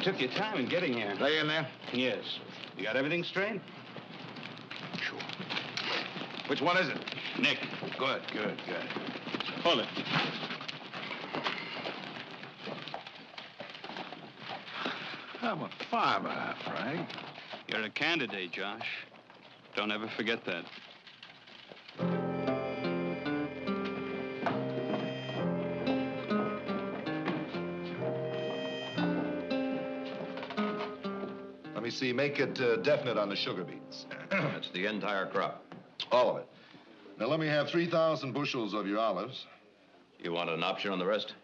took your time in getting here. They in there? Yes. You got everything straight? Sure. Which one is it? Nick. Good. Hold it. I'm a farmer, Frank. You're a candidate, Josh. Don't ever forget that. Let me see. Make it definite on the sugar beets. That's the entire crop. All of it. Now, let me have 3,000 bushels of your olives. You want an option on the rest?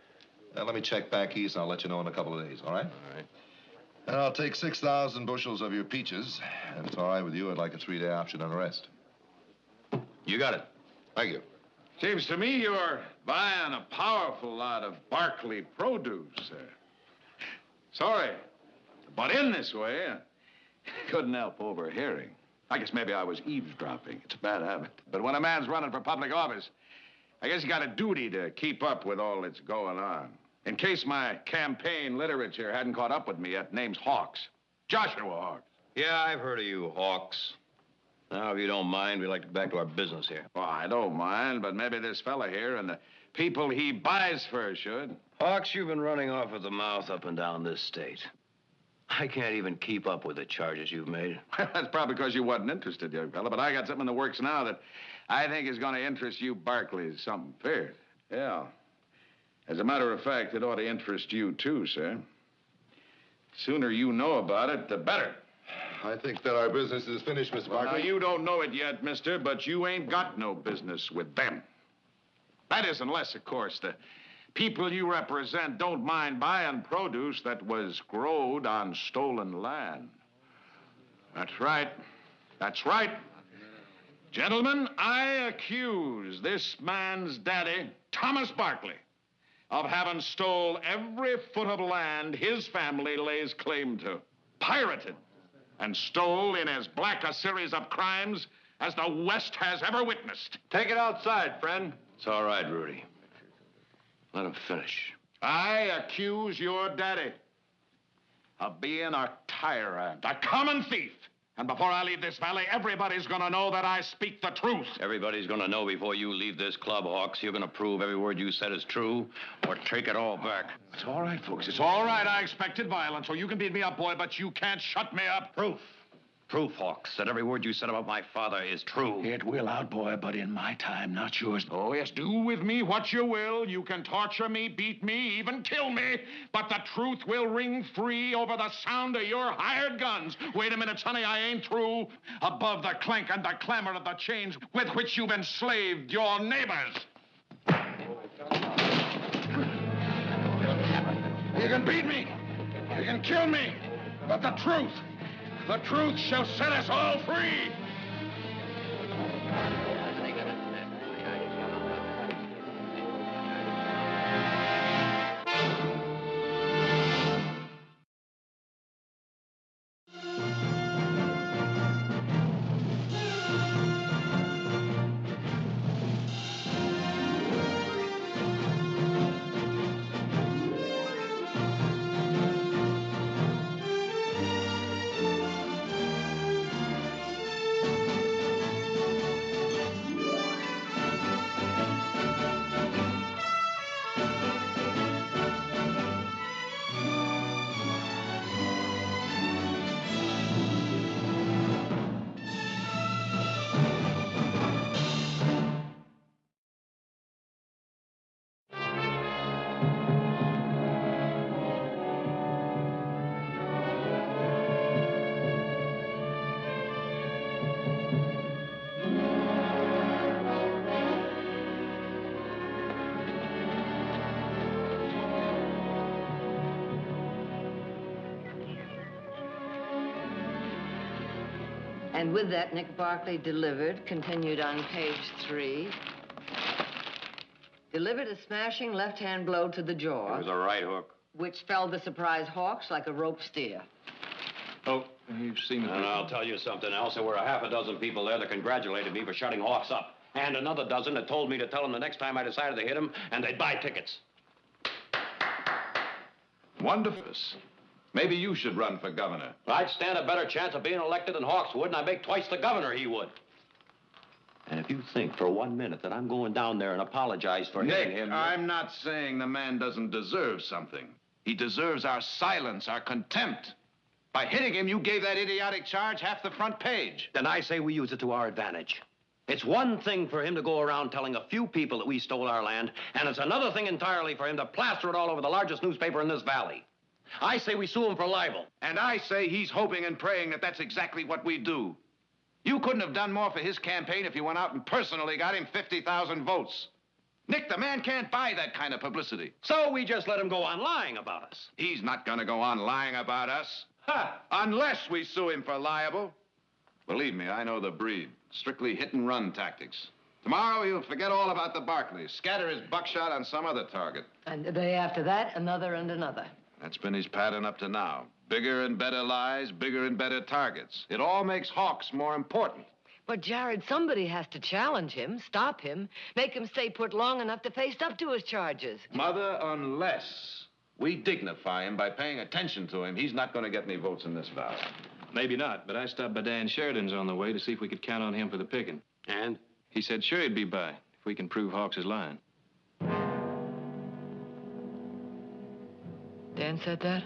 Now, let me check back east, and I'll let you know in a couple of days, all right? All right. And I'll take 6,000 bushels of your peaches. And if it's all right with you, I'd like a 3-day option on the rest. You got it. Thank you. Seems to me you're buying a powerful lot of Barkley produce, sir. Sorry, but in this way, I couldn't help overhearing. I guess maybe I was eavesdropping. It's a bad habit. But when a man's running for public office, I guess you got a duty to keep up with all that's going on. In case my campaign literature hadn't caught up with me yet, name's Hawks. Joshua Hawks. Yeah, I've heard of you, Hawks. Now, if you don't mind, we'd like to get back to our business here. Well, I don't mind, but maybe this fella here and the people he buys for should. Hawks, you've been running off at the mouth up and down this state. I can't even keep up with the charges you've made. That's probably because you wasn't interested, young fella, but I got something in the works now that I think is going to interest you Barclays something fierce. Yeah. As a matter of fact, it ought to interest you, too, sir. Sooner you know about it, the better. I think that our business is finished, Mr. Well, now, Barkley. you don't know it yet, mister, but you ain't got no business with them. That is, unless, of course, the people you represent don't mind buying produce that was growed on stolen land. That's right. That's right. Gentlemen, I accuse this man's daddy, Thomas Barkley, of having stole every foot of land his family lays claim to, pirated, and stole in as black a series of crimes as the West has ever witnessed. Take it outside, friend. It's all right, Rudy. Let him finish. I accuse your daddy of being a tyrant, a common thief. And before I leave this valley, everybody's gonna know that I speak the truth. Everybody's gonna know before you leave this club, Hawks. You're gonna prove every word you said is true, or take it all back. It's all right, folks. It's all right. I expected violence, so you can beat me up, boy, but you can't shut me up. Proof. Proof, Hawks, that every word you said about my father is true. It will out, boy, but in my time, not yours. Oh, yes, do with me what you will. You can torture me, beat me, even kill me, but the truth will ring free over the sound of your hired guns. Wait a minute, sonny, I ain't through. Above the clank and the clamor of the chains with which you've enslaved your neighbors. You can beat me, you can kill me, but the truth shall set us all free. And with that, Nick Barkley delivered, continued on page 3. Delivered a smashing left-hand blow to the jaw. It was a right hook. Which felled the surprise Hawks like a rope steer. Oh, you've seen it. And I'll tell you something else. There were a half a dozen people there that congratulated me for shutting Hawks up. And another dozen that told me to tell him the next time I decided to hit him, and they'd buy tickets. Wonderful. Maybe you should run for governor. I'd stand a better chance of being elected than Hawks would, and I'd make twice the governor he would. And if you think for 1 minute that I'm going down there and apologize for hitting him... I'm not saying the man doesn't deserve something. He deserves our silence, our contempt. By hitting him, you gave that idiotic charge half the front page. Then I say we use it to our advantage. It's one thing for him to go around telling a few people that we stole our land, and it's another thing entirely for him to plaster it all over the largest newspaper in this valley. I say we sue him for libel. And I say he's hoping and praying that that's exactly what we do. You couldn't have done more for his campaign if you went out and personally got him 50,000 votes. Nick, the man can't buy that kind of publicity. So we just let him go on lying about us. He's not gonna go on lying about us. Ha! Unless we sue him for libel. Believe me, I know the breed. Strictly hit-and-run tactics. Tomorrow, he'll forget all about the Barclays, scatter his buckshot on some other target. And the day after that, another and another. That's been his pattern up to now. Bigger and better lies, bigger and better targets. It all makes Hawks more important. But, Jared, somebody has to challenge him, stop him, make him stay put long enough to face up to his charges. Mother, unless we dignify him by paying attention to him, he's not going to get any votes in this valley. Maybe not, but I stopped by Dan Sheridan's on the way to see if we could count on him for the picking. And? He said sure he'd be by if we can prove Hawks is lying. Dan said that?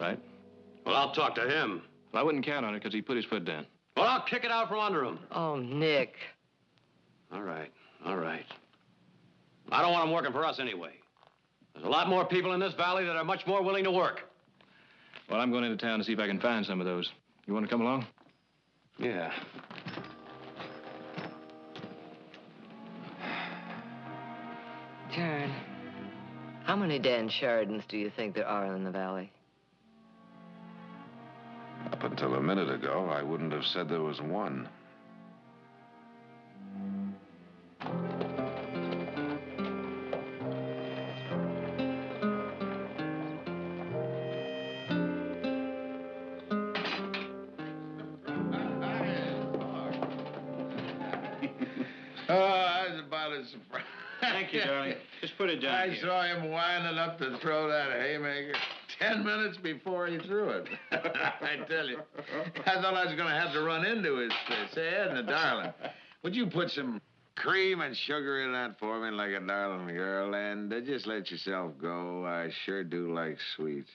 Right? Well, I'll talk to him. Well, I wouldn't count on it because he put his foot down. Well, I'll kick it out from under him. Oh, Nick. All right, all right. I don't want him working for us anyway. There's a lot more people in this valley that are much more willing to work. Well, I'm going into town to see if I can find some of those. You want to come along? Yeah. Jared, how many Dan Sheridans do you think there are in the valley? Up until a minute ago, I wouldn't have said there was one. surprise. Thank you, darling. Just put it down I here. saw him winding up to throw that haymaker 10 minutes before he threw it. I tell you, I thought I was going to have to run into his face. Say, Edna, darling, would you put some cream and sugar in that for me like a darling girl, and just let yourself go. I sure do like sweets.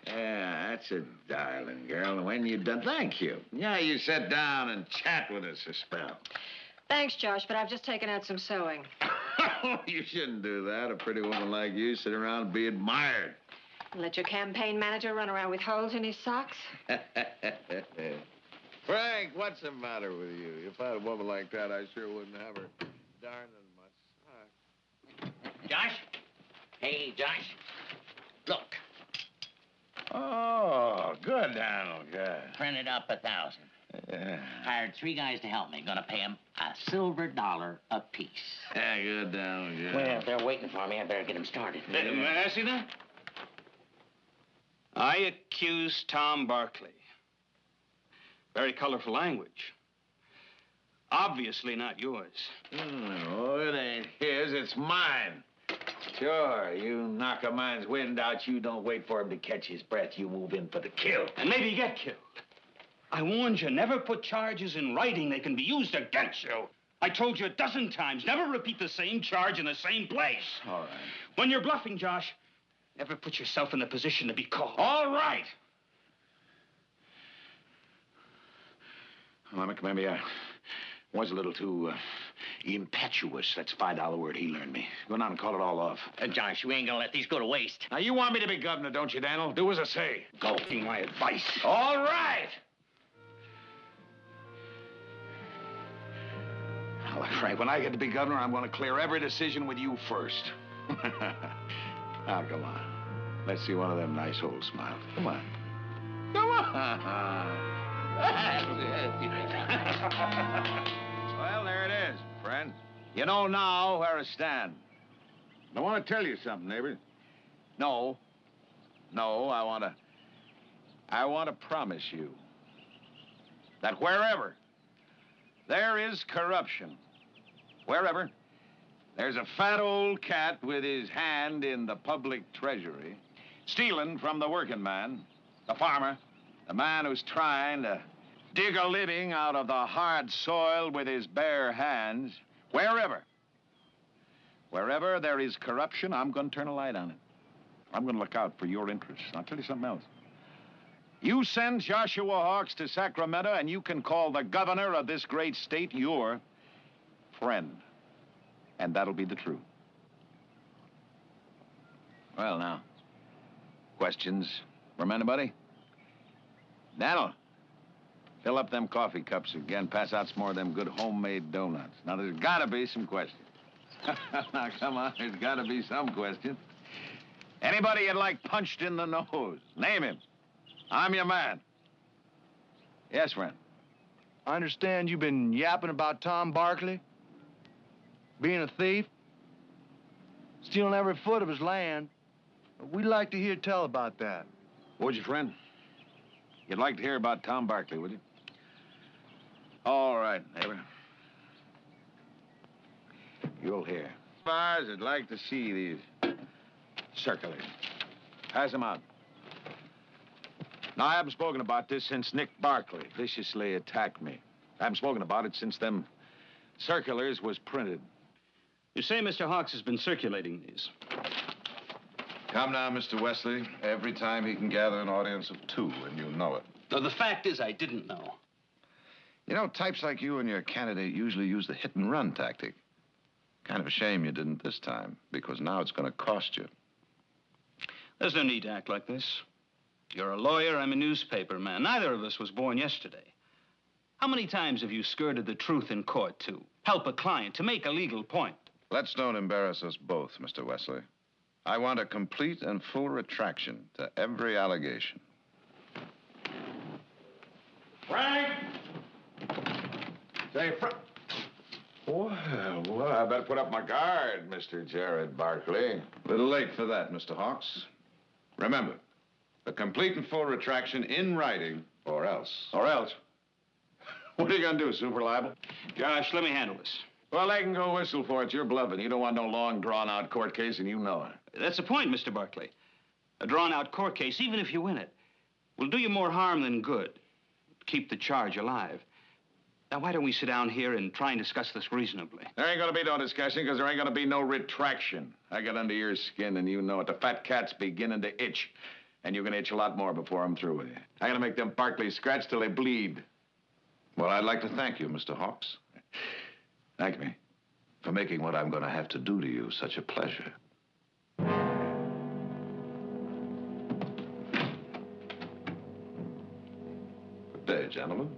Yeah, that's a darling girl. And when you're done, thank you. Yeah, you sit down and chat with us a spell. Thanks, Josh, but I've just taken out some sewing. You shouldn't do that. A pretty woman like you sit around and be admired. Let your campaign manager run around with holes in his socks? Frank, what's the matter with you? If I had a woman like that, I sure wouldn't have her darning much. Josh? Hey, Josh. Look. Oh, good, Donald, good. Printed up 1,000. Yeah. Hired 3 guys to help me. Gonna pay them a silver dollar apiece. Yeah, good, Donald, good. Well, if they're waiting for me, I better get them started. May I see that? I accuse Tom Barkley. Very colorful language. Obviously not yours. Oh, it ain't his, it's mine. Sure, you knock a man's wind out, you don't wait for him to catch his breath. You move in for the kill. And maybe get killed. I warned you, never put charges in writing. They can be used against you. I told you a dozen times, never repeat the same charge in the same place. All right. When you're bluffing, Josh, never put yourself in a position to be caught. All right. Well, maybe I was a little too impetuous. That's a $5 word he learned me. Go down and call it all off. Josh, we ain't gonna let these go to waste. Now, you want me to be governor, don't you, Daniel? Do as I say. Go. Take my advice. All right. Now, look, Frank, when I get to be governor, I'm going to clear every decision with you first. Now, come on. Let's see one of them nice old smiles. Come on. Come on. Well, there it is, friend. You know now where I stand. I want to tell you something, neighbor. No, I want to promise you that wherever there is corruption, wherever there's a fat old cat with his hand in the public treasury, Stealing from the working man, the farmer, the man who's trying to dig a living out of the hard soil with his bare hands. Wherever there is corruption, I'm going to turn a light on it. I'm going to look out for your interests. I'll tell you something else. You send Joshua Hawks to Sacramento, and you can call the governor of this great state your friend. And that'll be the truth. Well, now, questions from anybody? Daniel, fill up them coffee cups again. Pass out some more of them good homemade donuts. Now, there's got to be some questions. Now, come on, there's got to be some questions. Anybody you'd like punched in the nose? Name him. I'm your man. Yes, friend. I understand you've been yapping about Tom Barkley being a thief, stealing every foot of his land. We'd like to hear tell about that. Would you, friend? You'd like to hear about Tom Barkley, would you? All right, neighbor. You'll hear. Bars would like to see these circulars. Pass them out. Now, I haven't spoken about this since Nick Barkley viciously attacked me. I haven't spoken about it since them circulars was printed. You say Mr. Hawks has been circulating these. Come now, Mr. Wesley. Every time he can gather an audience of 2, and you know it. No, the fact is I didn't know. You know, types like you and your candidate usually use the hit-and-run tactic. Kind of a shame you didn't this time, because now it's going to cost you. There's no need to act like this. You're a lawyer, I'm a newspaper man. Neither of us was born yesterday. How many times have you skirted the truth in court to help a client, to make a legal point? Let's don't embarrass us both, Mr. Wesley. I want a complete and full retraction to every allegation. Frank! Say, Frank. Well, I better put up my guard, Mr. Jared Barkley. A little late for that, Mr. Hawks. Remember, a complete and full retraction in writing, or else. Or else. What are you going to do, super libel? Josh, let me handle this. Well, they can go whistle for it. You're bluffing. You don't want no long, drawn-out court case, and you know it. That's the point, Mr. Barkley. A drawn-out court case, even if you win it, will do you more harm than good. Keep the charge alive. Now, why don't we sit down here and try and discuss this reasonably? There ain't going to be no discussion, because there ain't going to be no retraction. I got under your skin, and you know it. The fat cat's beginning to itch. And you're going to itch a lot more before I'm through with you. I'm going to make them Barkleys scratch till they bleed. Well, I'd like to thank you, Mr. Hawks. Thank me. For making what I'm going to have to do to you such a pleasure. Good day, gentlemen.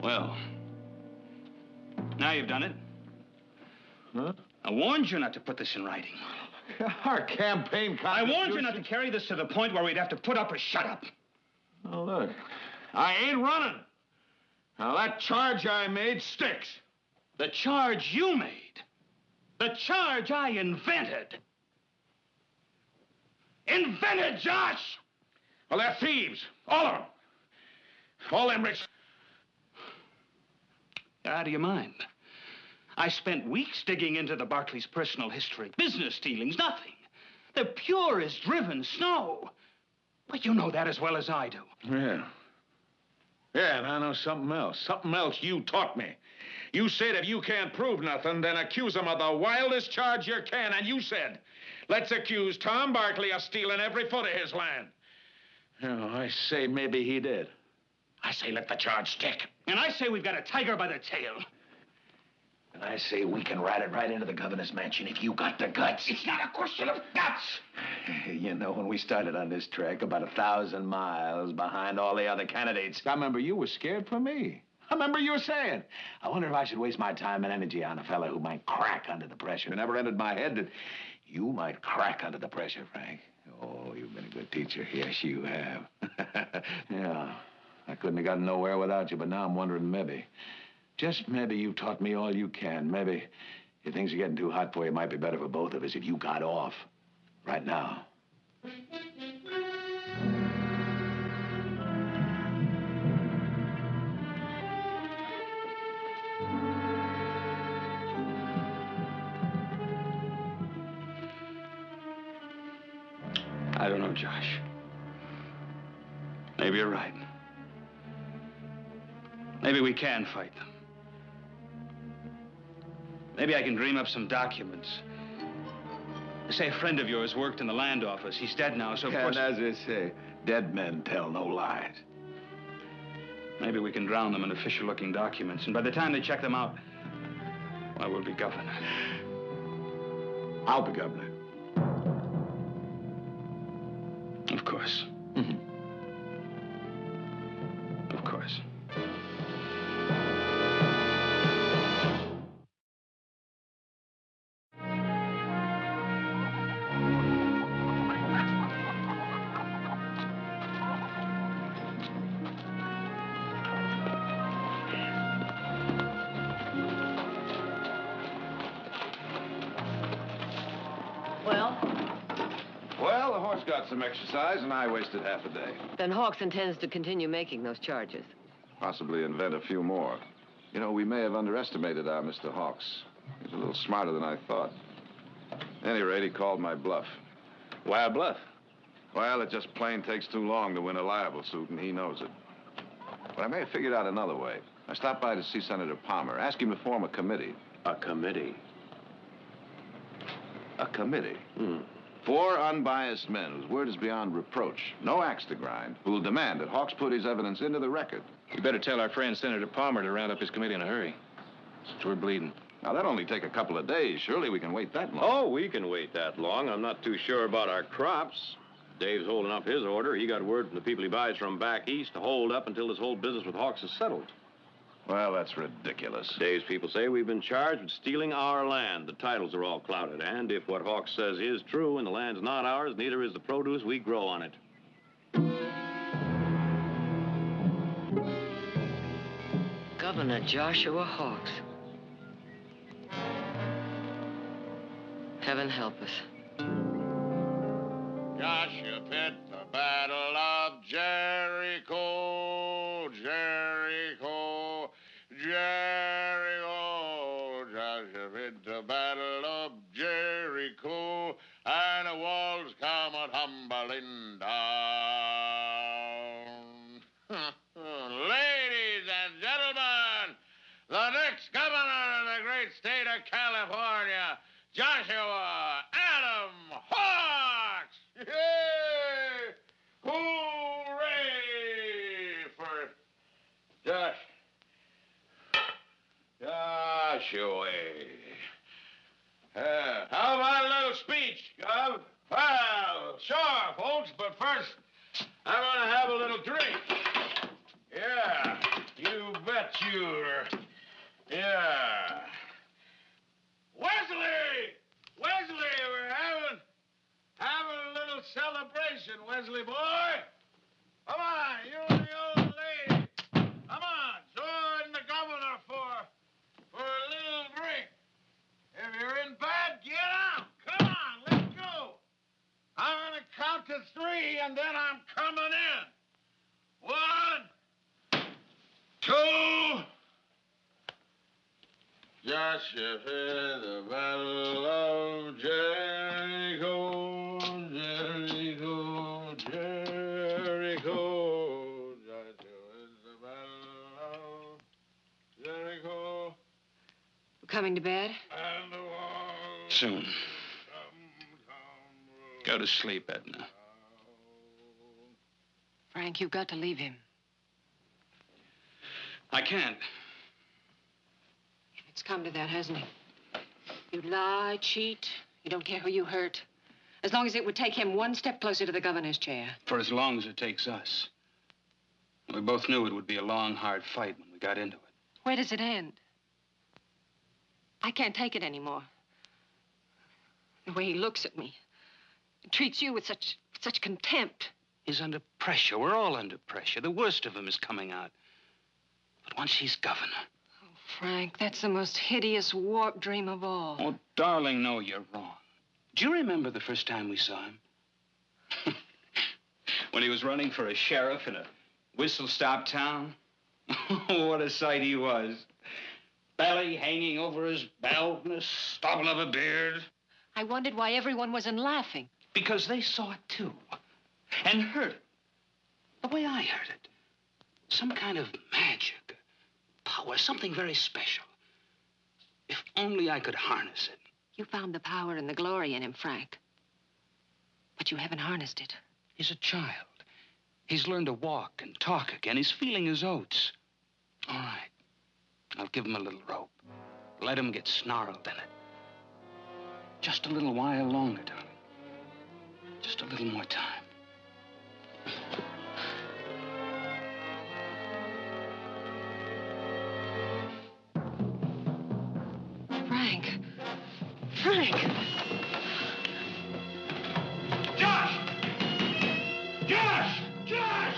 Well, now you've done it. Huh? I warned you not to put this in writing. Our campaign I warned you not to carry this to the point where we'd have to put up or shut up. Oh, look. I ain't running. Now, that charge I made sticks. The charge you made. The charge I invented. Invented, Josh! Well, they're thieves. All of them. All them rich. You're out of your mind. I spent weeks digging into the Barkleys' personal history. Business dealings, nothing. They're pure as driven snow. But you know that as well as I do. Yeah. Yeah, and I know something else. Something else you taught me. You said if you can't prove nothing, then accuse them of the wildest charge you can. And you said, let's accuse Tom Barkley of stealing every foot of his land. You know, I say maybe he did. I say let the charge stick. And I say we've got a tiger by the tail. And I say we can ride it right into the governor's mansion if you got the guts. It's not a question of guts. You know, when we started on this trek, about 1,000 miles behind all the other candidates, I remember you were scared for me. I remember you were saying, I wonder if I should waste my time and energy on a fella who might crack under the pressure. It never entered my head that you might crack under the pressure, Frank. Oh, you've been a good teacher. Yes, you have. Yeah, I couldn't have gotten nowhere without you, but now I'm wondering maybe. Just maybe you taught me all you can. Maybe if things are getting too hot for you, it might be better for both of us if you got off right now. I don't know, Josh. Maybe you're right. Maybe we can fight them. Maybe I can dream up some documents. Say a friend of yours worked in the land office. He's dead now, so of course... And as they say, dead men tell no lies. Maybe we can drown them in official-looking documents, and by the time they check them out, well, we'll be governor. I'll be governor. Of course. Of course. Well, the horse got some exercise, and I wasted half a day. Then Hawks intends to continue making those charges. Possibly invent a few more. You know, we may have underestimated our Mr. Hawks. He's a little smarter than I thought. At any rate, he called my bluff. Why a bluff? Well, it just plain takes too long to win a libel suit, and he knows it. But I may have figured out another way. I stopped by to see Senator Palmer, ask him to form a committee. A committee? A committee? 4 unbiased men whose word is beyond reproach, no axe to grind, who will demand that Hawks put his evidence into the record. You better tell our friend Senator Palmer to round up his committee in a hurry. Since we're bleeding. Now, that'll only take a couple of days. Surely we can wait that long. Oh, we can wait that long. I'm not too sure about our crops. Dave's holding up his order. He got word from the people he buys from back east to hold up until this whole business with Hawks is settled. Well, that's ridiculous. Dave's people say we've been charged with stealing our land. The titles are all clouded. And if what Hawks says is true and the land's not ours, neither is the produce we grow on it. Governor Joshua Hawks. Heaven help us. Joshua Pitt, the Battle of Jericho, Jericho, Jericho. Joshua Pitt, the Battle of Jericho, and the walls come a-tumbling down. Ladies and gentlemen, the next governor of the great state of California, Joshua Adam Hawks! Yay! Hooray for Joshua. How about a little speech, Gov? Well, sure, folks, but first, I'm gonna have a little drink. Yeah, you bet you're... Yeah. Wesley! Wesley, we're having a little celebration, Wesley boy. Come on, you and the old lady. Come on, join the governor for a little drink. If you're in bed, get out. Come on, let's go. I'm gonna count to 3, and then I'm coming in. 1, 2. Joshua, the Battle of Jericho, Jericho, Jericho. Joshua, the Battle of Jericho. Coming to bed? And the walls Soon. come Go to sleep, Edna. Frank, you've got to leave him. I can't. It's come to that, hasn't it? You lie, cheat. You don't care who you hurt. As long as it would take him one step closer to the governor's chair. For as long as it takes us. We both knew it would be a long, hard fight when we got into it. Where does it end? I can't take it anymore. The way he looks at me. He treats you with such contempt. He's under pressure. We're all under pressure. The worst of him is coming out. But once he's governor... Frank, that's the most hideous warped dream of all. Oh, darling, no, you're wrong. Do you remember the first time we saw him? When he was running for a sheriff in a whistle-stop town? Oh, what a sight he was. Belly hanging over his belt and a stubble of a beard. I wondered why everyone wasn't laughing. Because they saw it, too. and hurt him. The way I heard it. Some kind of magic, power, something very special. If only I could harness it. You found the power and the glory in him, Frank. But you haven't harnessed it. He's a child. He's learned to walk and talk again. He's feeling his oats. All right. I'll give him a little rope. Let him get snarled in it. Just a little while longer, darling. Just a little more time. Frank. Frank! Josh! Josh! Josh!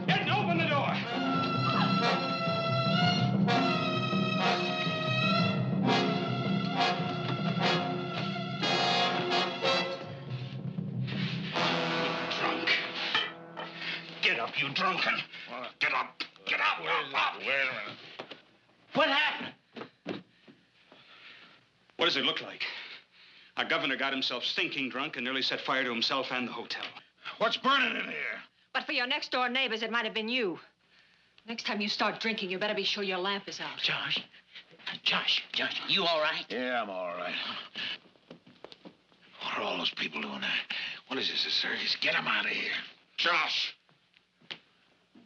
Ed, open the door! Drunk. Get up, you drunken. Get up. Get up. Wait a minute. What happened? What does it look like? Our governor got himself stinking drunk and nearly set fire to himself and the hotel. What's burning in here? But for your next-door neighbors, it might have been you. Next time you start drinking, you better be sure your lamp is out. Josh, you all right? Yeah, I'm all right. What are all those people doing there? What is this, a circus? Get them out of here. Josh!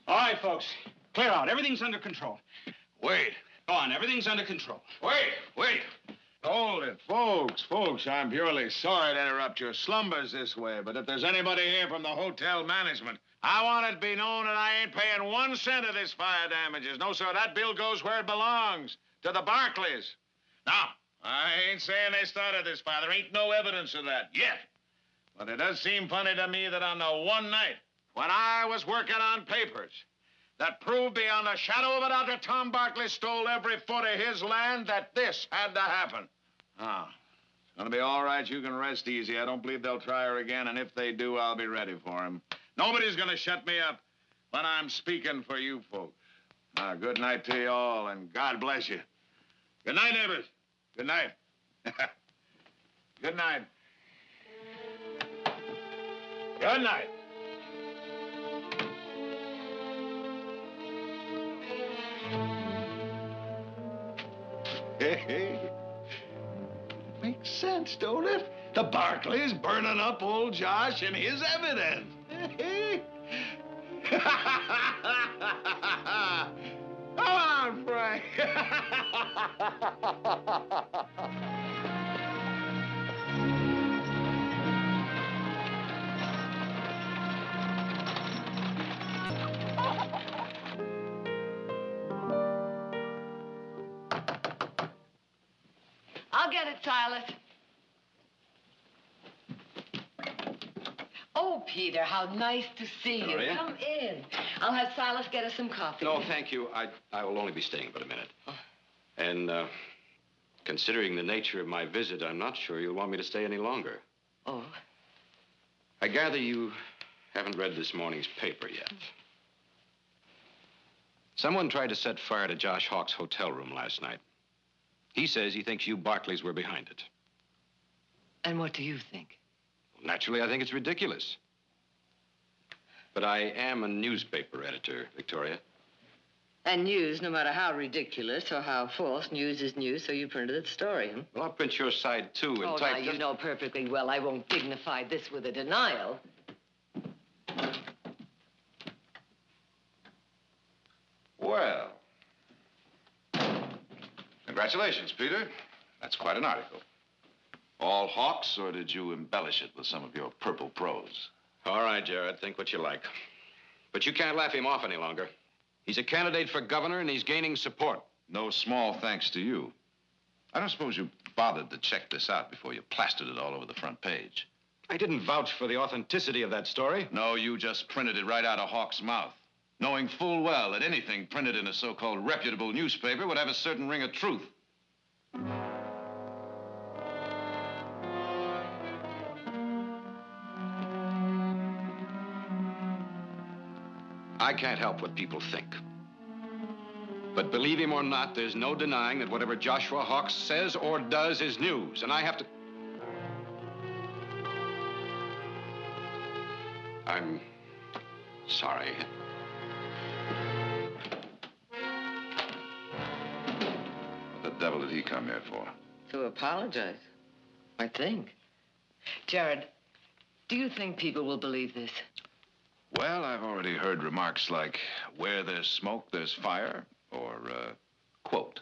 All right, folks. Clear out. Everything's under control. Wait. Go on. Everything's under control. Wait. Hold it. Folks, I'm purely sorry to interrupt your slumbers this way, but if there's anybody here from the hotel management, I want it to be known that I ain't paying 1 cent of this fire damages. No, sir, that bill goes where it belongs, to the Barclays. Now, I ain't saying they started this fire. There ain't no evidence of that yet. But it does seem funny to me that on the one night when I was working on papers that proved beyond a shadow of a doubt that Tom Barkley stole every foot of his land, that this had to happen. Ah, it's gonna be all right. You can rest easy. I don't believe they'll try her again, and if they do, I'll be ready for him. Nobody's gonna shut me up when I'm speaking for you folks. Now, good night to you all, and God bless you. Good night, neighbors. Good night. Good night. Good night. Hey. Makes sense, don't it? The Barclays burning up old Josh and his evidence. Come on, Frank. I'll get it, Silas. Oh, Peter, how nice to see you. Gloria? Come in. I'll have Silas get us some coffee. No, thank you. I will only be staying but a minute. And considering the nature of my visit, I'm not sure you'll want me to stay any longer. Oh? I gather you haven't read this morning's paper yet. Someone tried to set fire to Josh Hawk's hotel room last night. He says he thinks you Barclays were behind it. And what do you think? Naturally, I think it's ridiculous. But I am a newspaper editor, Victoria. And news, no matter how ridiculous or how false, news is news, so you printed the story, huh? Well, I'll print your side, too, and Oh, type now, you just... know perfectly well I won't dignify this with a denial. Well, congratulations, Peter. That's quite an article. All Hawks, or did you embellish it with some of your purple prose? All right, Jared, think what you like. But you can't laugh him off any longer. He's a candidate for governor, and he's gaining support. No small thanks to you. I don't suppose you bothered to check this out before you plastered it all over the front page. I didn't vouch for the authenticity of that story. No, you just printed it right out of Hawk's mouth, knowing full well that anything printed in a so-called reputable newspaper would have a certain ring of truth. I can't help what people think. But believe him or not, there's no denying that whatever Joshua Hawks says or does is news, and I have to... I'm sorry. What the devil did he come here for? To apologize, I think. Jared, do you think people will believe this? Well, I've already heard remarks like, where there's smoke, there's fire, or, quote,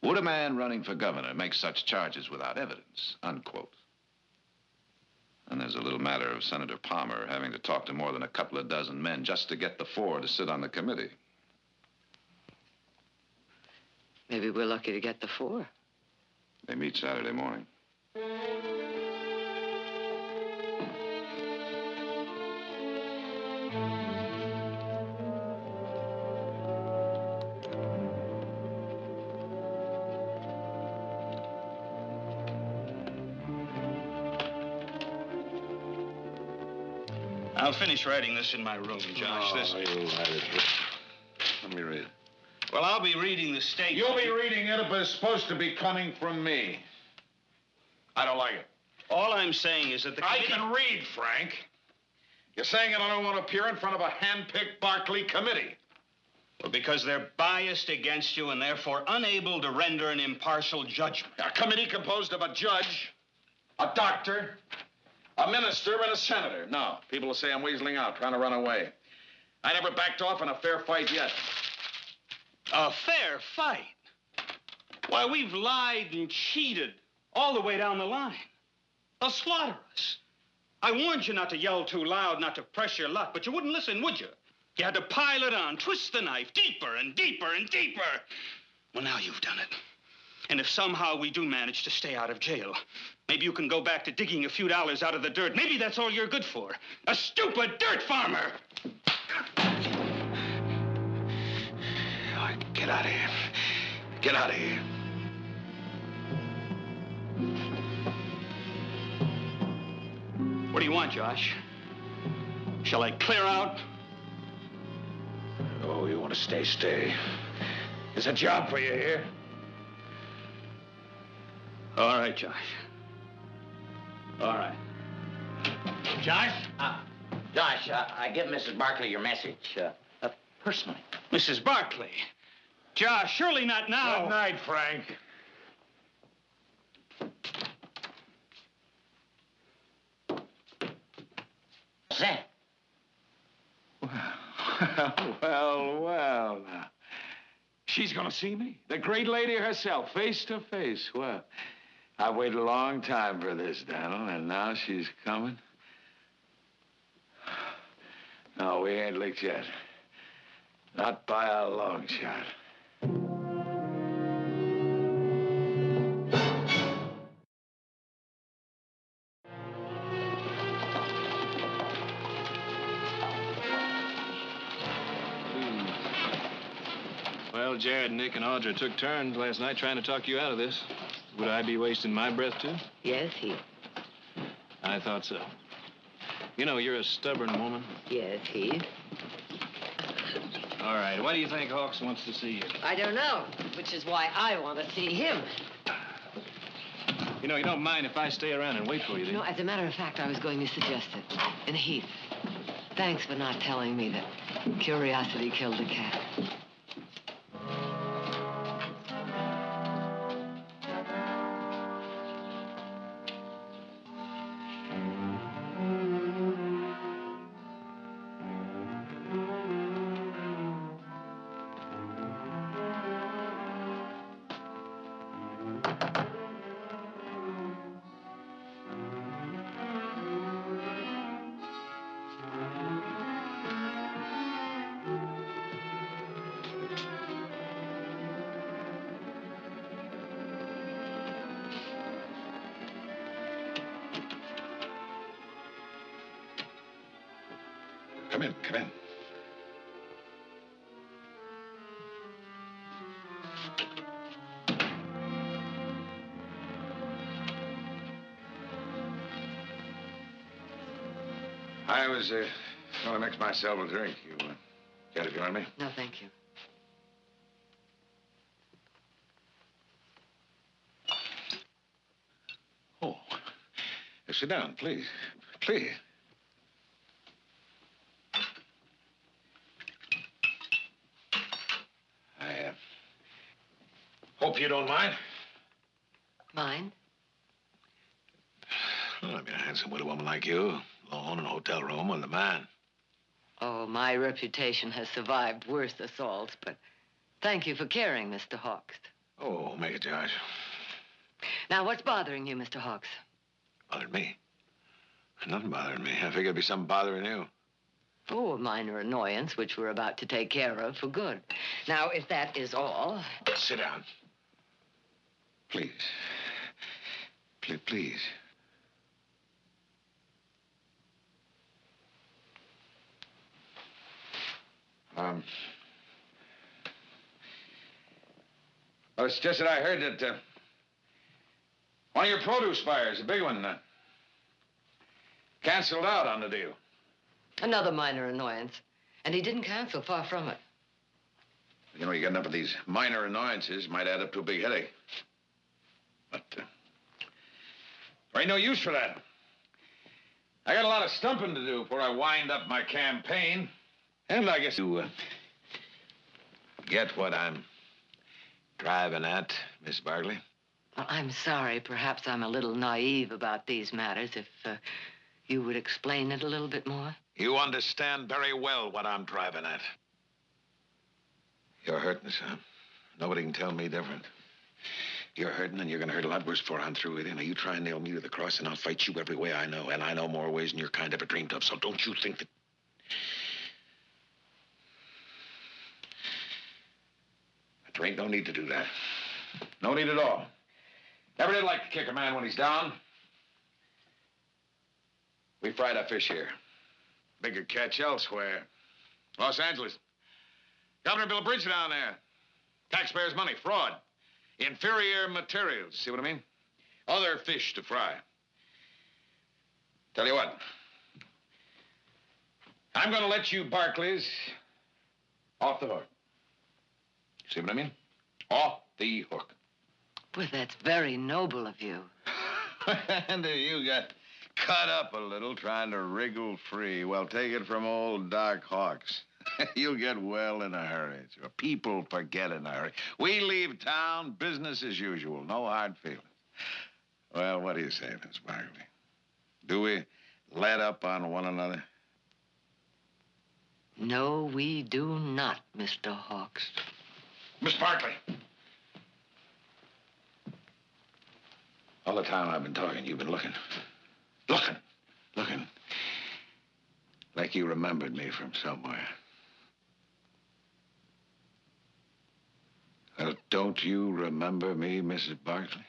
would a man running for governor make such charges without evidence, unquote. And there's a little matter of Senator Palmer having to talk to more than a couple of dozen men just to get the 4 to sit on the committee. Maybe we're lucky to get the 4. They meet Saturday morning. I'll finish writing this in my room, Josh. Let me read it. Well, I'll be reading the statement. You'll be reading it, but it's supposed to be coming from me. I don't like it. All I'm saying is that the I committee... can read, Frank. You're saying that I don't want to appear in front of a hand-picked Barclay committee. Well, because they're biased against you and therefore unable to render an impartial judgment. A committee composed of a judge, a doctor, a minister, and a senator. No, people will say I'm weaseling out, trying to run away. I never backed off in a fair fight yet. A fair fight? Why, we've lied and cheated all the way down the line. They'll slaughter us. I warned you not to yell too loud, not to press your luck, but you wouldn't listen, would you? You had to pile it on, twist the knife deeper and deeper and deeper. Well, now you've done it. And if somehow we do manage to stay out of jail, maybe you can go back to digging a few dollars out of the dirt. Maybe that's all you're good for. A stupid dirt farmer! Get out of here. Get out of here. What do you want, Josh? Shall I clear out? Oh, you want to stay, stay. There's a job for you here. All right, Josh. All right. Josh? Josh, I give Mrs. Barclay your message, personally. Mrs. Barclay. Josh, surely not now. Good night, Frank. What's that? Well, now. She's gonna see me. The great lady herself, face to face. Well, I've waited a long time for this, Donald, and now she's coming. No, we ain't licked yet. Not by a long shot. Well, Jared, Nick, and Audra took turns last night trying to talk you out of this. Would I be wasting my breath, too? Yes, he. I thought so. You know, you're a stubborn woman. Yes, he. All right, why do you think Hawks wants to see you? I don't know, which is why I want to see him. You know, you don't mind if I stay around and wait for you, do you? No, as a matter of fact, I was going to suggest it. And Heath, thanks for not telling me that curiosity killed the cat. Come in, come in. I was going to mix myself a drink. You care to join me? No, thank you. sit down, please. Please. I hope you don't mind. Mind? Well, I mean, a handsome widow woman like you, alone in a hotel room with a man. Oh, my reputation has survived worse assaults, but thank you for caring, Mr. Hawks. Oh, make it, Josh. Now, what's bothering you, Mr. Hawks? Bothered me? Nothing bothered me. I figured it'd be something bothering you. Oh, a minor annoyance, which we're about to take care of for good. Now, if that is all... Sit down. Please. Please. Well, it's just that I heard that one of your produce buyers, a big one, canceled out on the deal. Another minor annoyance. And he didn't cancel, far from it. You know, you get enough of these minor annoyances, might add up to a big headache. But there ain't no use for that. I got a lot of stumping to do before I wind up my campaign. And I guess you get what I'm driving at, Miss Barkley. Well, I'm sorry. Perhaps I'm a little naive about these matters. If you would explain it a little bit more. You understand very well what I'm driving at. You're hurting, son. Nobody can tell me different. You're hurting, and you're going to hurt a lot worse before I'm through with you. Now, you try and nail me to the cross, and I'll fight you every way I know. And I know more ways than your kind ever dreamed of, so don't you think that... But there ain't no need to do that. No need at all. Never did like to kick a man when he's down. We fried our fish here. Bigger catch elsewhere. Los Angeles. Governor built a bridge down there. Taxpayers' money, fraud. Inferior materials, see what I mean? Other fish to fry. Tell you what. I'm going to let you Barkleys off the hook. See what I mean? Off the hook. Well, that's very noble of you. And you got cut up a little trying to wriggle free. Well, take it from old Doc Hawks. You'll get well in a hurry. People forget in a hurry. We leave town, business as usual. No hard feelings. Well, what do you say, Miss Barkley? Do we let up on one another? No, we do not, Mr. Hawks. Miss Barkley. All the time I've been talking, you've been looking. Looking. Like you remembered me from somewhere. Well, don't you remember me, Mrs. Barkley?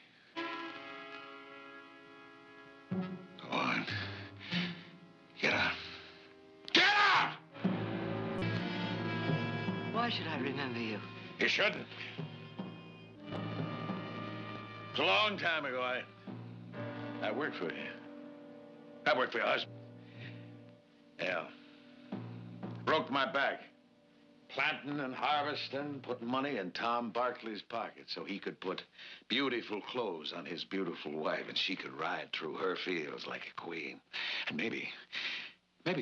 Go on. Get out. Get out! Why should I remember you? You shouldn't. It's a long time ago. I worked for you. I worked for your husband. Yeah. Broke my back. Planting and harvesting, putting money in Tom Barkley's pocket so he could put beautiful clothes on his beautiful wife and she could ride through her fields like a queen. And maybe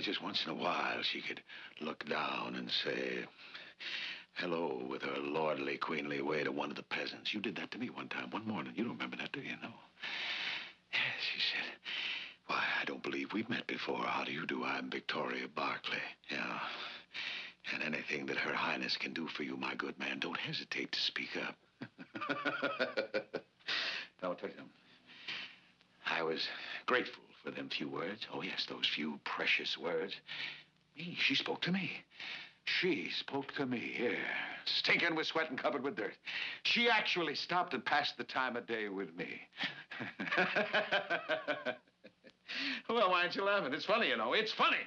just once in a while she could look down and say hello with her lordly, queenly way to one of the peasants. You did that to me one time, one morning. You don't remember that, do you? No. Yes, she said, why, I don't believe we've met before. How do you do? I'm Victoria Barkley. Yeah. And anything that Her Highness can do for you, my good man, don't hesitate to speak up. Now, I'll tell you something. I was grateful for them few words. Oh, yes, those few precious words. Me, she spoke to me. She spoke to me here, stinking with sweat and covered with dirt. She actually stopped and passed the time of day with me. Well, why aren't you laughing? It's funny, you know. It's funny.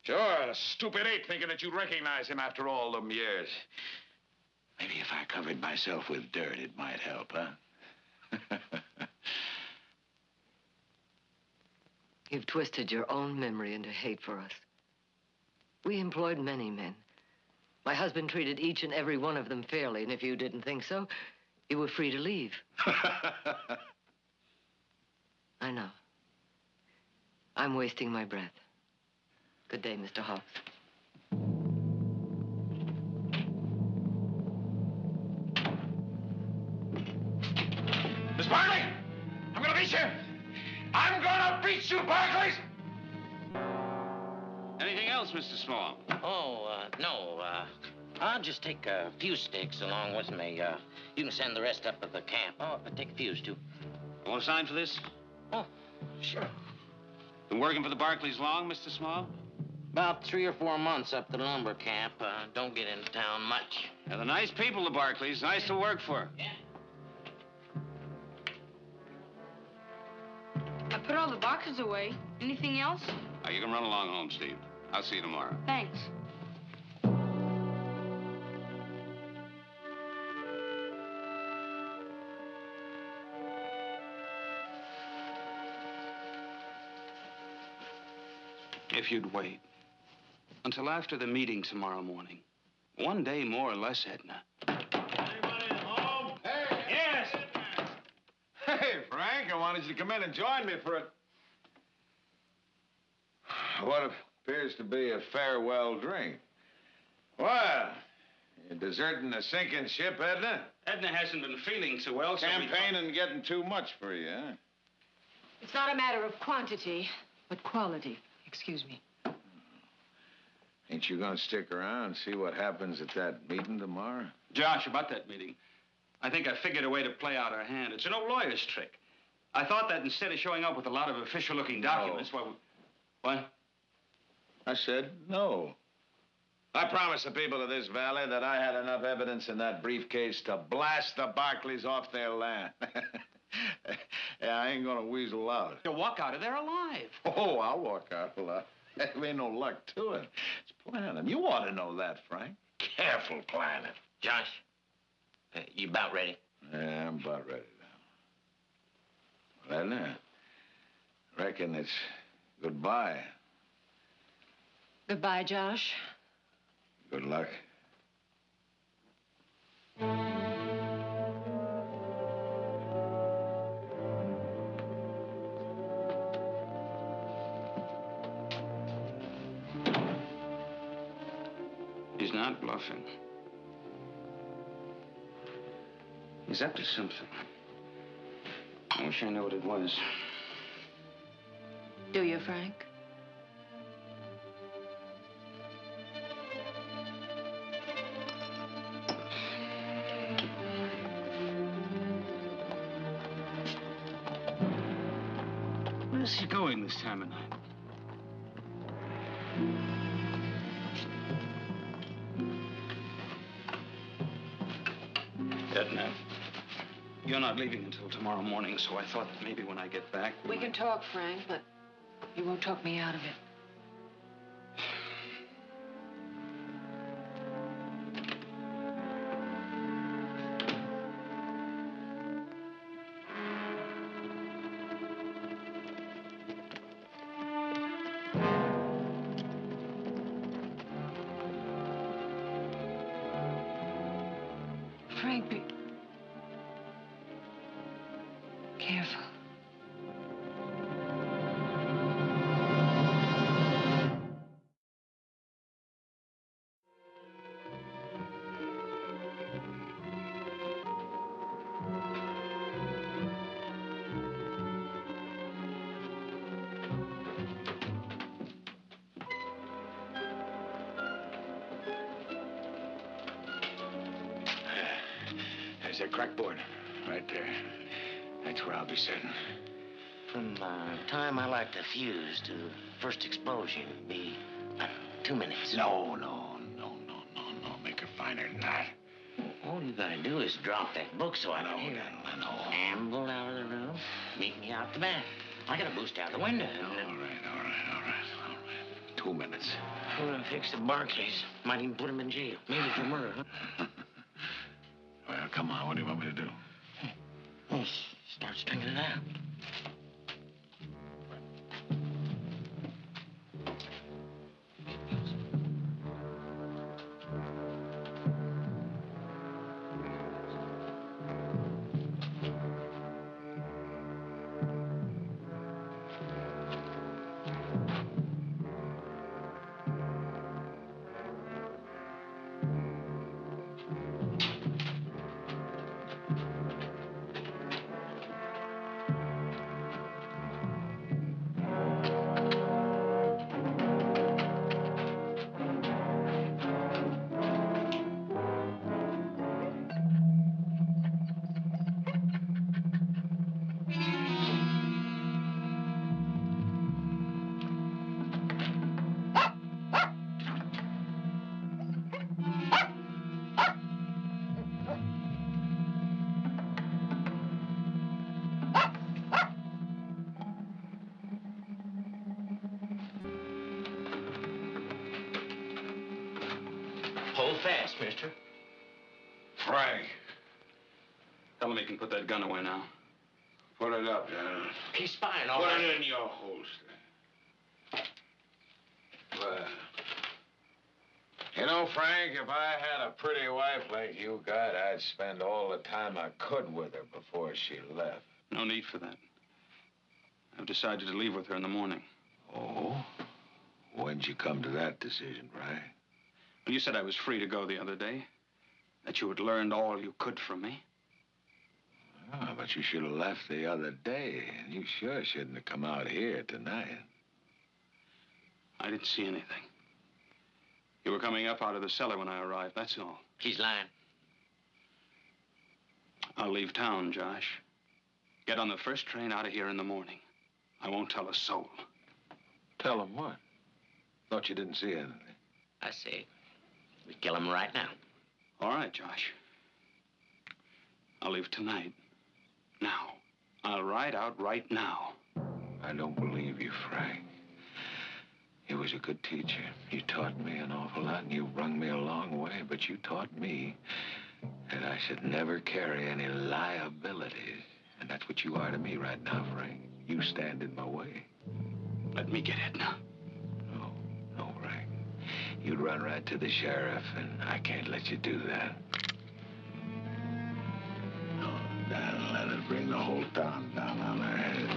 Sure, a stupid ape thinking that you'd recognize him after all them years. Maybe if I covered myself with dirt, it might help, huh? You've twisted your own memory into hate for us. We employed many men. My husband treated each and every one of them fairly, and if you didn't think so, you were free to leave. I know. I'm wasting my breath. Good day, Mr. Hawks. Miss Barkley! I'm gonna beat you! I'm gonna beat you, Barkleys! Anything else, Mr. Small? Oh, no. I'll just take a few sticks along with me. You can send the rest up at the camp. Oh, but take a fuse, too. You want to sign for this? Oh, sure. Been working for the Barkleys long, Mr. Small? About 3 or 4 months up the lumber camp. Don't get into town much. They're the nice people, the Barkleys. Nice to work for. Yeah. I put all the boxes away. Anything else? You can run along home, Steve. I'll see you tomorrow. Thanks. If you'd wait until after the meeting tomorrow morning. One day more or less, Edna. Anybody home? Hey! Yes! Hey, Frank, I wanted you to come in and join me for what appears to be a farewell drink. Well, you deserting a sinking ship, Edna? Edna hasn't been feeling too well, so Campaigning getting too much for you, huh? It's not a matter of quantity, but quality. Excuse me. Ain't you gonna stick around and see what happens at that meeting tomorrow? Josh, about that meeting. I think I figured a way to play out our hand. It's an old lawyer's trick. I thought that instead of showing up with a lot of official-looking documents, What? I said no. I promised the people of this valley that I had enough evidence in that briefcase to blast the Barkleys off their land. Yeah, I ain't gonna weasel out. You'll walk out of there alive. Oh, I'll walk out alive. There ain't no luck to it. It's planning. You ought to know that, Frank. Careful planning. Josh, you about ready? Yeah, I'm about ready now. Well, Edna, reckon it's goodbye. Goodbye, Josh. Good luck. He's not bluffing. He's up to something. I wish I knew what it was. Do you, Frank? Where's he going this time of night? Edna, you're not leaving until tomorrow morning, so I thought that maybe when I get back... We can talk, Frank, but you won't talk me out of it. Frank, be careful. There's that crackboard right there. That's where I'll be sitting. From the time I light the fuse to first explosion, be 2 minutes. No. Make her finer than that. All you gotta do is drop that book so I can hear it. I know. Amble out of the room, meet me out the back. I gotta boost out the window. All right. 2 minutes. We're gonna fix the Barkleys. Might even put them in jail. Maybe for murder, huh? Well, come on. What do you want me to do? Well, start stringing it out. Yes, mister. Frank, Tell him he can put that gun away now. put it up, General. He's fine, all Put right. it in your holster. Well, you know, Frank, if I had a pretty wife like you got, I'd spend all the time I could with her before she left. No need for that. I've decided to leave with her in the morning. Oh? When'd you come to that decision, Frank? Well, you said I was free to go the other day. That you had learned all you could from me. Oh, but you should have left the other day. You sure shouldn't have come out here tonight. I didn't see anything. You were coming up out of the cellar when I arrived, that's all. He's lying. I'll leave town, Josh. Get on the first train out of here in the morning. I won't tell a soul. Tell him what? Thought you didn't see anything. I see. We kill him right now. All right, Josh. I'll leave tonight. Now. I'll ride out right now. I don't believe you, Frank. You was a good teacher. You taught me an awful lot, and you brung me a long way, but you taught me that I should never carry any liabilities. And that's what you are to me right now, Frank. You stand in my way. Let me get Edna. No, Frank. You'd run right to the sheriff, and I can't let you do that. No, that'll let it bring the whole town down on our heads.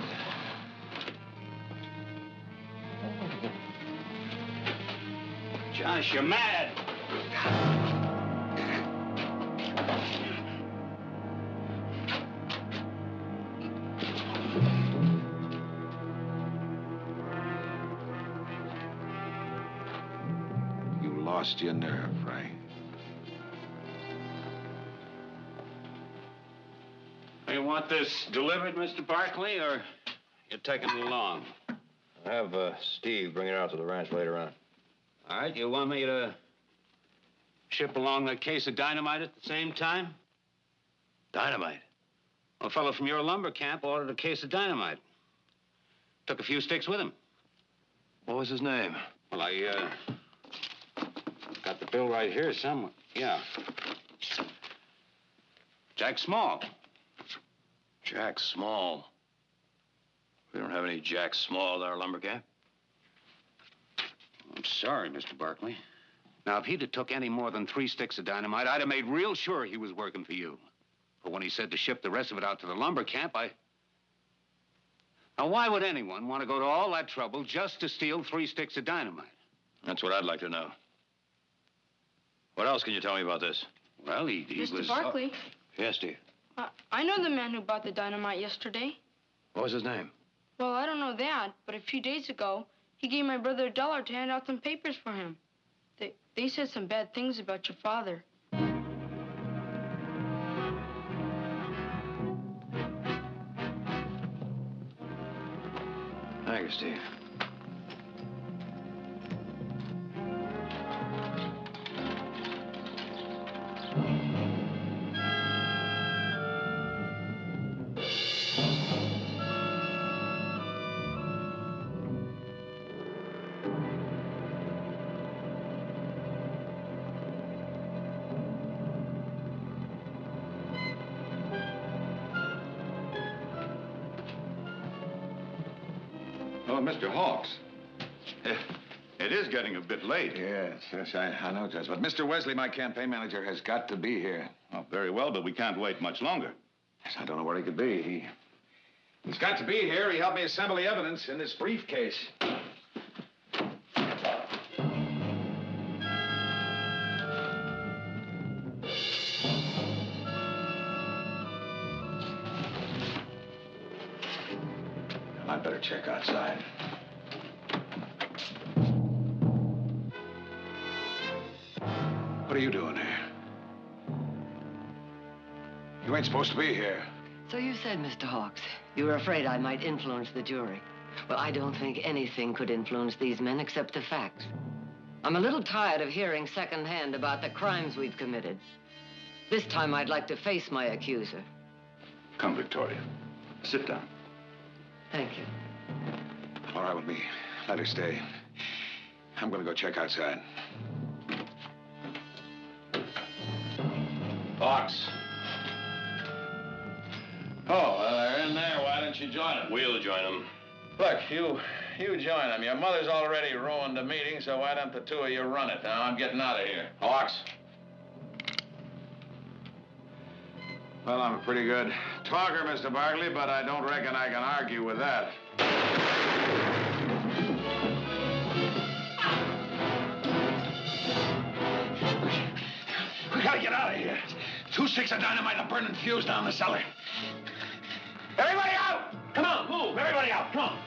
Josh, you're mad. You lost your nerve, Frank. You want this delivered, Mr. Barkley, or you're taking it along? I'll have Steve bring it out to the ranch later on. All right, you want me to ship along that case of dynamite at the same time? Dynamite? Well, a fellow from your lumber camp ordered a case of dynamite. Took a few sticks with him. What was his name? Well, I got the bill right here somewhere. Yeah. Jack Small. Jack Small. We don't have any Jack Small at our lumber camp. I'm sorry, Mr. Barkley. Now, if he'd have took any more than 3 sticks of dynamite, I'd have made real sure he was working for you. But when he said to ship the rest of it out to the lumber camp, Now, why would anyone want to go to all that trouble just to steal 3 sticks of dynamite? That's what I'd like to know. What else can you tell me about this? Well, he was... Mr. Barkley, Yes, Steve. I know the man who bought the dynamite yesterday. What was his name? Well, I don't know that, but a few days ago, he gave my brother $1 to hand out some papers for him. They said some bad things about your father. Thank you, Steve. Oh, Mr. Hawks. It is getting a bit late. Yes, I know, Judge. But Mr. Wesley, my campaign manager, has got to be here. Oh, very well, but we can't wait much longer. Yes, I don't know where he could be. He's got to be here. He helped me assemble the evidence in this briefcase. I'd better check outside. What are you doing here? You ain't supposed to be here. So you said, Mr. Hawks, you were afraid I might influence the jury. Well, I don't think anything could influence these men except the facts. I'm a little tired of hearing secondhand about the crimes we've committed. This time I'd like to face my accuser. Come, Victoria. Sit down. Thank you. All right with me. Let her stay. I'm gonna go check outside. Hawks. Oh, well, they're in there. Why don't you join them? We'll join them. Look, you join them. Your mother's already ruined the meeting, so why don't the two of you run it? Now, I'm getting out of here. Hawks. Well, I'm a pretty good talker, Mr. Barkley, but I don't reckon I can argue with that. We gotta get out of here. 2 sticks of dynamite and a burning fuse down the cellar. Everybody out! Come on, move! Everybody out, come on!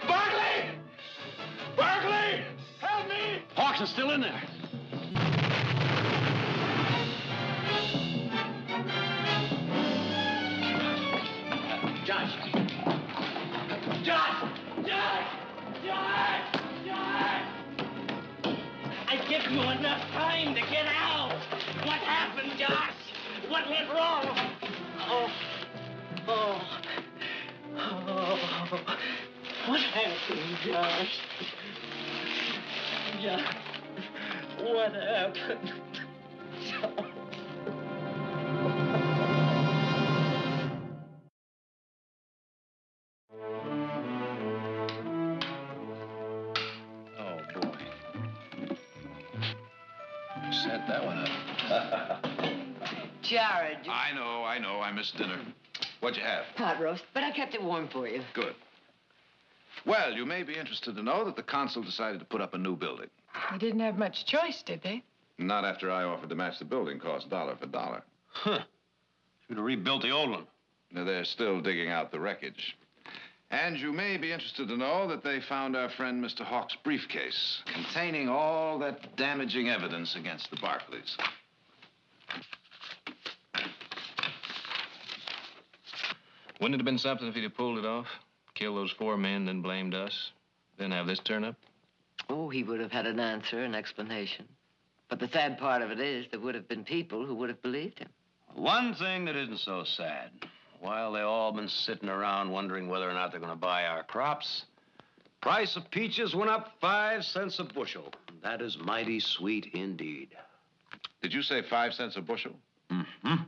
Barkley! Barkley! Help me! Hawks is still in there. Josh! Josh! Josh! Josh! Josh! I give you enough time to get out. What happened, Josh? What went wrong? Oh. What happened, Josh? Josh, what happened? Set that one up. Jared. I know. I missed dinner. What'd you have? Pot roast, but I kept it warm for you. Good. Well, you may be interested to know that the consul decided to put up a new building. They didn't have much choice, did they? Not after I offered to match the building cost dollar for dollar. Huh. Should have rebuilt the old one. Now, they're still digging out the wreckage. And you may be interested to know that they found our friend Mr. Hawks' briefcase containing all that damaging evidence against the Barkleys. Wouldn't it have been something if he'd have pulled it off? Killed those 4 men, then blamed us? Then have this turn up? Oh, he would have had an answer, an explanation. But the sad part of it is there would have been people who would have believed him. One thing that isn't so sad. While they've all been sitting around wondering whether or not they're going to buy our crops, price of peaches went up 5 cents a bushel. That is mighty sweet indeed. Did you say 5 cents a bushel? Mm-hmm.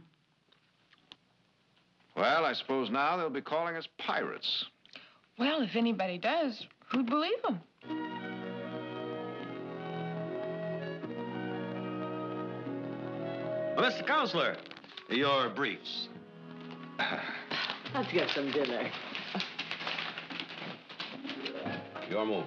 Well, I suppose now they'll be calling us pirates. Well, if anybody does, who'd believe them? Well, Mr. Counselor, your briefs. Let's get some dinner. Your move.